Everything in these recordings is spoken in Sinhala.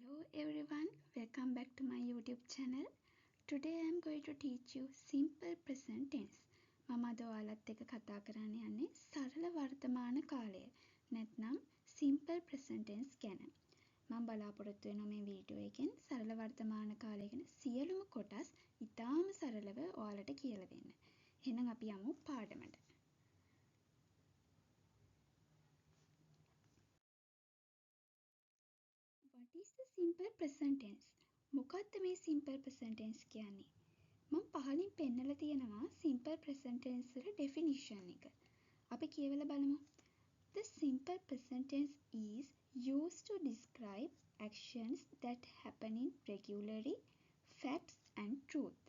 Hello everyone, welcome back to my YouTube channel. Today I am going to teach you simple present tense. මම අද ඔයාලත් එක්ක කතා කරන්න යන්නේ සරල වර්තමාන කාලය. නැත්නම් simple present tense ගැන. මම බලාපොරොත්තු වෙනවා මේ වීඩියෝ එකෙන් සරල වර්තමාන කාලය ගැන සියලුම කොටස් ඉතාම සරලව ඔයාලට කියලා දෙන්න. එහෙනම් අපි යමු පාඩමට. What is the simple present tense? මොකක්ද මේ simple present tense කියන්නේ? මම පහලින් පෙන්නලා තියෙනවා simple present tense වල definition එක. අපි කියවලා බලමු. The simple present tense is used to describe actions that happen in regularly, facts and truth.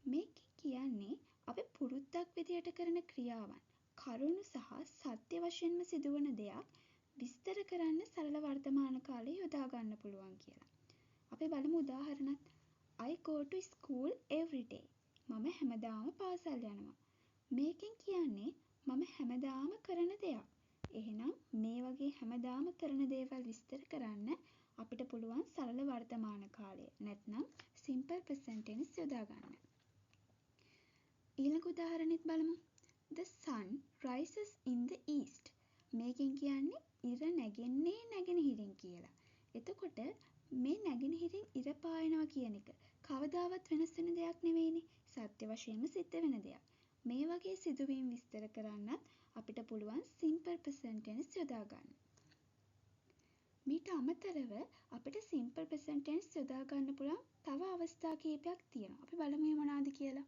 මේක කියන්නේ අපි පුරුද්දක් විදියට කරන ක්‍රියාවන්, කරුණු සහ සත්‍ය වශයෙන්ම සිදුවන දෙයක් විස්තර කරන්න සරල වර්තමාන කාලේ යොදා ගන්න පුළුවන් කියලා. අපි බලමු උදාහරණයක්. I go to school every day. මම හැමදාම පාසල් යනවා. මේකෙන් කියන්නේ මම හැමදාම කරන දෙයක්. එහෙනම් මේ වගේ හැමදාම කරන දේවල් විස්තර කරන්න අපිට පුළුවන් සරල වර්තමාන කාලය. නැත්නම් simple present tense යොදා ගන්න. ඊළඟ උදාහරණෙත් බලමු. The sun rises in the east. මේකෙන් කියන්නේ ඉර නැගෙන්නේ නැගෙනහිරින් කියලා. එතකොට මේ නැගෙනහිරින් ඉර පායනවා කියන එක කවදාවත් වෙනස් වෙන දෙයක් නෙවෙයිනේ. සත්‍ය වශයෙන්ම සිද්ධ වෙන දෙයක්. මේ වගේ සිදුවීම් විස්තර කරන්නත් අපිට පුළුවන් simple present tense යොදා ගන්න. මීට අමතරව අපිට simple present tense යොදා ගන්න පුළුවන් තව අවස්ථා කීපයක් තියෙනවා. අපි බලමු මොනවාද කියලා.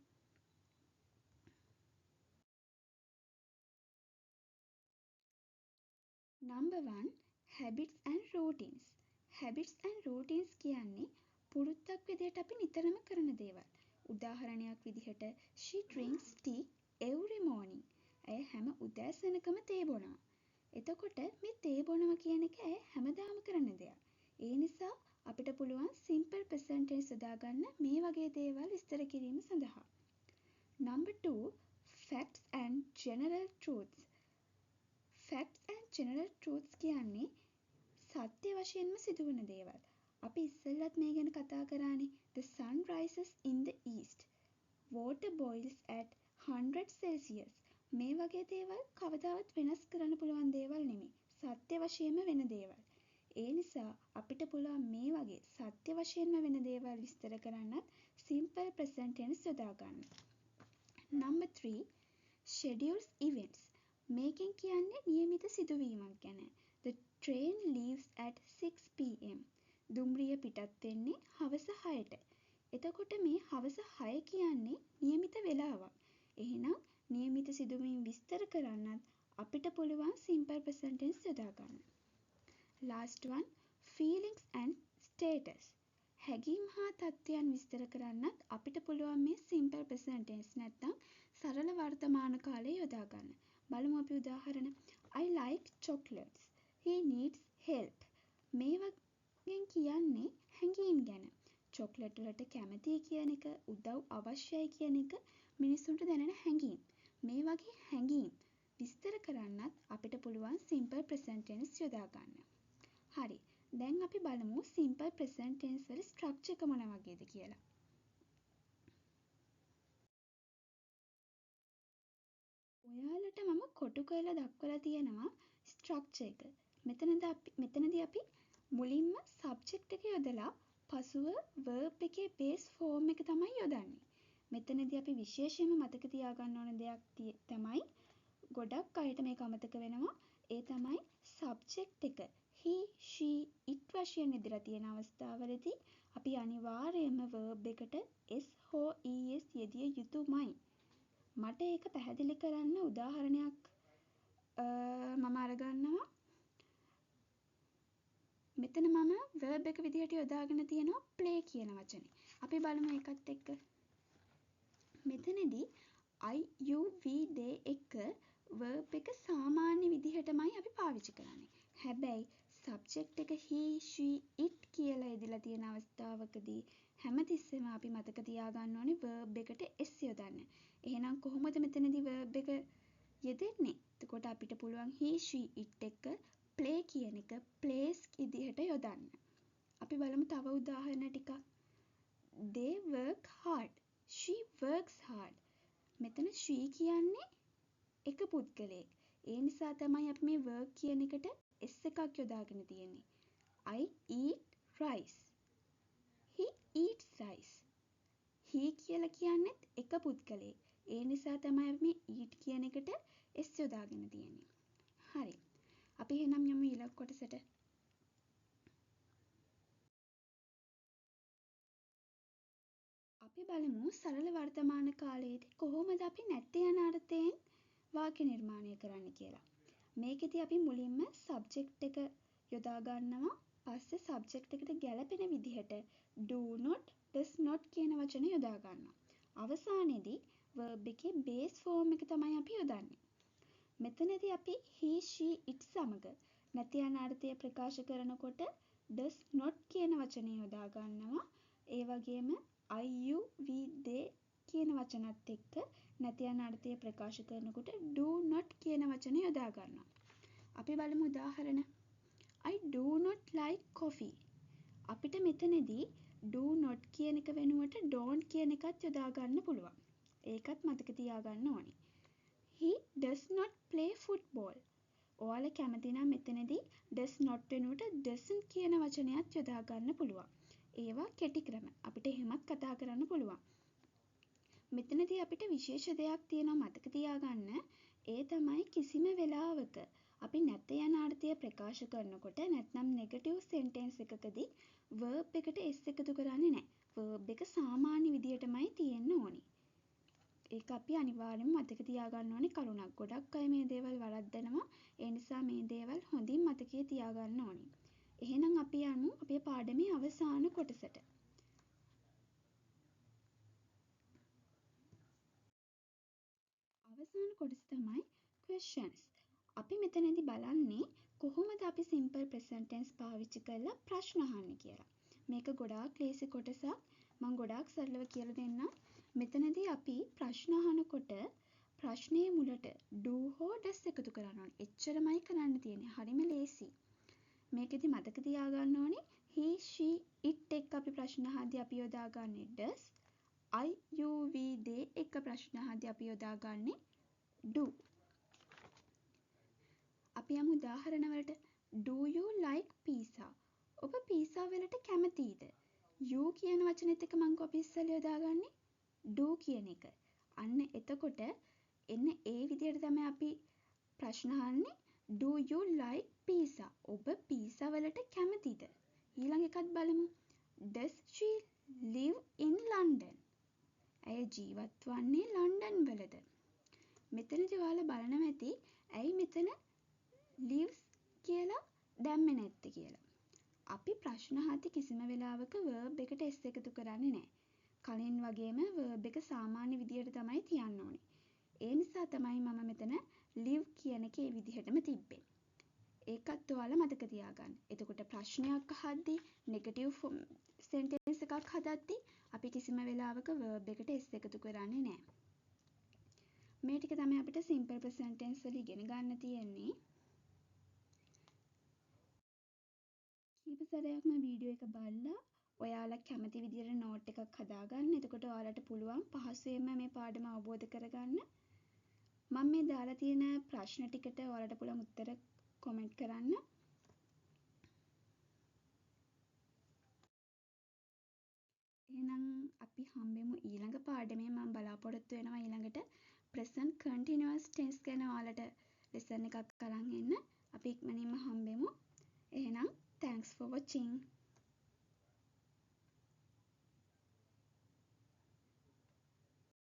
Number 1, habits and routines. Habits and routines කියන්නේ පුරුද්දක් විදිහට අපි නිතරම කරන දේවල්. උදාහරණයක් විදිහට she drinks tea every morning. ඇය හැම උදෑසනකම තේ බොනවා. එතකොට මේ තේ බොනවා කියන එක ඇය හැමදාම කරන දෙයක්. ඒ නිසා අපිට පුළුවන් simple present tense යොදා ගන්න මේ වගේ දේවල් විස්තර කිරීම සඳහා. Number 2, facts and general truths. Facts and general truths කියන්නේ සත්‍ය වශයෙන්ම සිදුවන දේවල්. අපි ඉස්සෙල්ලත් මේ ගැන කතා කරානේ. The sun rises in the east. Water boils at 100 Celsius. මේ වගේ දේවල් කවදාවත් වෙනස් කරන්න පුළුවන් දේවල් නෙමෙයි. සත්‍ය වශයෙන්ම වෙන දේවල්. ඒ නිසා අපිට පුළුවන් මේ වගේ සත්‍ය වශයෙන්ම වෙන දේවල් විස්තර කරන්නත් simple present tense යොදා ගන්න. Number 3, schedules events. මේකෙන් කියන්නේ නියමිත සිදුවීමක් ගැන. The train leaves at 6 pm. දුම්රිය පිටත් වෙන්නේ හවස 6ට. එතකොට මේ හවස 6 කියන්නේ නියමිත වේලාවක්. එහෙනම් නියමිත සිදුවීම් විස්තර කරන්නත් අපිට පුළුවන් simple present tense යොදා ගන්න. Last one, feelings and status. හැඟීම් හා තත්ත්වයන් විස්තර කරන්නත් අපිට පුළුවන් මේ simple present tense නැත්නම් සරල වර්තමාන කාලය යොදා ගන්න. බලමු අපි උදාහරණ. I like chocolates. He needs help. මේ වගේ කියන්නේ හැඟීම් ගැන. චොක්ලට් වලට කැමතියි කියන එක, උදව් අවශ්‍යයි කියන එක මිනිසුන්ට දැනෙන හැඟීම්. මේ වගේ හැඟීම් විස්තර කරන්නත් අපිට පුළුවන් simple present tense යොදා ගන්න. හරි. දැන් අපි බලමු simple present tense වල structure එක මොන වගේද කියලා. ඔයාලට මම කොටු කරලා දක්වලා තියෙනවා structure එක. මෙතනදී අපි මුලින්ම subject එක යොදලා පසුව verb එකේ base form එක තමයි යොදන්නේ. මෙතනදී අපි විශේෂයෙන්ම මතක තියාගන්න ඕන දෙයක් තමයි ගොඩක් අයට මේක අමතක වෙනවා. ඒ තමයි subject එක he, she, it වශයෙන් ඉදලා තියෙන අවස්ථාවලදී අපි අනිවාර්යයෙන්ම verb එකට s හෝ es යෙදිය යුතුමයි. මට ඒක පැහැදිලි කරන්න උදාහරණයක් මම අරගන්නවා. මෙතන මම verb එක විදිහට යොදාගෙන තියෙනවා play කියන වචනේ. අපි බලමු ඒකත් එක්ක. මෙතනදී I, you, we, they එක verb එක සාමාන්‍ය විදිහටමයි අපි පාවිච්චි කරන්නේ. හැබැයි subject එක he, she, it කියලා ඉදලා තියෙන අවස්ථාවකදී හැමතිස්සෙම අපි මතක තියාගන්න ඕනේ verb එකට s යොදන්න. එහෙනම් කොහොමද මෙතනදී verb එක යෙදෙන්නේ? එතකොට අපිට පුළුවන් he, she, it එක play කියන එක plays විදිහට යොදන්න. අපි බලමු තව උදාහරණ ටිකක්. They work hard. She works hard. මෙතන she කියන්නේ එක පුද්ගලයෙක්. ඒ නිසා තමයි අපි මේ work කියන එකට s එකක් යොදාගෙන තියෙන්නේ. I eat rice. He eats rice. he කියලා කියන්නේත් එක පුද්ගලයෙක්. ඒ නිසා තමයි අපි මේ eat කියන එකට s යොදාගෙන තියෙන්නේ. හරි. අපි එහෙනම් යමු ඊළඟ කොටසට. අපි බලමු සරල වර්තමාන කාලයේදී කොහොමද අපි නැත්තේ යන අර්ථයෙන් වාක්‍ය නිර්මාණය කරන්න කියලා. මේකෙදී අපි මුලින්ම subject එක යොදා ගන්නවා. පස්සේ subject එකට ගැලපෙන විදිහට do not, does not කියන වචන යොදා ගන්නවා. අවසානයේදී verb එකේ base form එක තමයි අපි යොදන්නේ. මෙතනදී අපි he, she, it සමග නැති යන අර්ථය ප්‍රකාශ කරනකොට does not කියන වචනය යොදා ගන්නවා. ඒ වගේම I, you, we, they කියන වචනත් එක්ක නැති යන අර්ථය ප්‍රකාශ කරනකොට do not කියන වචනය යොදා ගන්නවා. අපි බලමු උදාහරණ. I do not like coffee. අපිට මෙතනදී do not කියන එක වෙනුවට don't කියන එකත් යොදා ගන්න පුළුවන්. ඒකත් මතක තියාගන්න ඕනේ. He does not play football. ඔයාලා කැමති නම් මෙතනදී does not වෙනුවට doesn't කියන වචනයත් යොදා ගන්න පුළුවන්. ඒවා කෙටි ක්‍රම. අපිට එහෙමත් කතා කරන්න පුළුවන්. මෙතනදී අපිට විශේෂ දෙයක් තියෙනවා මතක තියාගන්න. ඒ තමයි කිසිම වෙලාවක අපි නැත යන අර්ථය ප්‍රකාශ කරනකොට නැත්නම් නෙගටිව් සෙන්ටෙන්ස් එකකදී verb එකට s එකතු කරන්නේ නැහැ. verb එක සාමාන්‍ය විදියටමයි තියෙන්න ඕනේ. ඒක අපි අනිවාර්යෙන්ම මතක තියාගන්න ඕනේ කරුණක්. ගොඩක් අය මේ දේවල් වරද්දනවා. ඒ නිසා මේ දේවල් හොඳින් මතකයේ තියාගන්න ඕනේ. එහෙනම් අපි යමු අපේ පාඩමේ අවසාන කොටසට. අවසාන කොටස තමයි questions. අපි මෙතනදී බලන්නේ කොහොමද අපි simple present tense පාවිච්චි කරලා ප්‍රශ්න අහන්නේ කියලා. මේක ගොඩාක් ලේසි කොටසක්. මම ගොඩාක් සරලව කියලා දෙන්නම්. මෙතනදී අපි ප්‍රශ්න අහනකොට ප්‍රශ්නයේ මුලට do හෝ does එකතු කරන්න ඕනේ. එච්චරමයි කරන්න තියෙන්නේ. හරිම ලේසි. මේකෙදි මතක තියාගන්න ඕනේ he, she, it එක්ක අපි ප්‍රශ්න අහද්දී අපි යොදාගන්නේ does. I, you, we, they එක්ක ප්‍රශ්න අහද්දී අපි යොදාගන්නේ do. අපි යමු උදාහරණ වලට. Do you like pizza? ඔබ පීසා වලට කැමතිද? you කියන වචනේත් එක්ක මම අපි ඉස්සෙල්ලා යොදාගන්නේ do කියන එක. අන්න එතකොට එන්න ඒ විදිහට තමයි අපි ප්‍රශ්න අහන්නේ. Do you like pizza? ඔබ පීසා වලට කැමතිද? ඊළඟ එකත් බලමු. Does she live in London? ඇය ජීවත් වන්නේ ලන්ඩන් වලද? මෙතනදී ඔයාලා බලනවා ඇති ඇයි මෙතන lives කියලා දැම්මේ නැත්තේ කියලා. අපි ප්‍රශ්න අහද්දී කිසිම වෙලාවක verb එකට s එකතු කරන්නේ නැහැ. කලින් වගේම verb එක සාමාන්‍ය විදියට තමයි තියන්න ඕනේ. ඒ නිසා තමයි මම මෙතන live කියන එක ඒ විදිහටම තිබ්බේ. ඒකත් ඔයාලා මතක තියාගන්න. එතකොට ප්‍රශ්නයක් අහද්දී නෙගටිව් සෙන්ටෙන්ස් එකක් හදද්දී අපි කිසිම වෙලාවක verb එකට s එකතු කරන්නේ නැහැ. මේ ටික තමයි අපිට simple present tense වල ඉගෙන ගන්න තියෙන්නේ. කීප සැරයක්ම වීඩියෝ එක බලලා ඔයාලා කැමති විදිහට නෝට් එකක් හදාගන්න. එතකොට ඔයාලට පුළුවන් පහසුවෙන්ම මේ පාඩම අවබෝධ කරගන්න. මම මේ දාලා තියෙන ප්‍රශ්න ටිකට ඔයාලට පුළුවන් උත්තර කමෙන්ට් කරන්න. එහෙනම් අපි හම්බෙමු ඊළඟ පාඩමේ. මම බලාපොරොත්තු වෙනවා ඊළඟට present continuous tense ගැන ඔයාලට lesson එකක් අරන් එන්න. අපි ඉක්මනින්ම හම්බෙමු. එහෙනම් thanks for watching.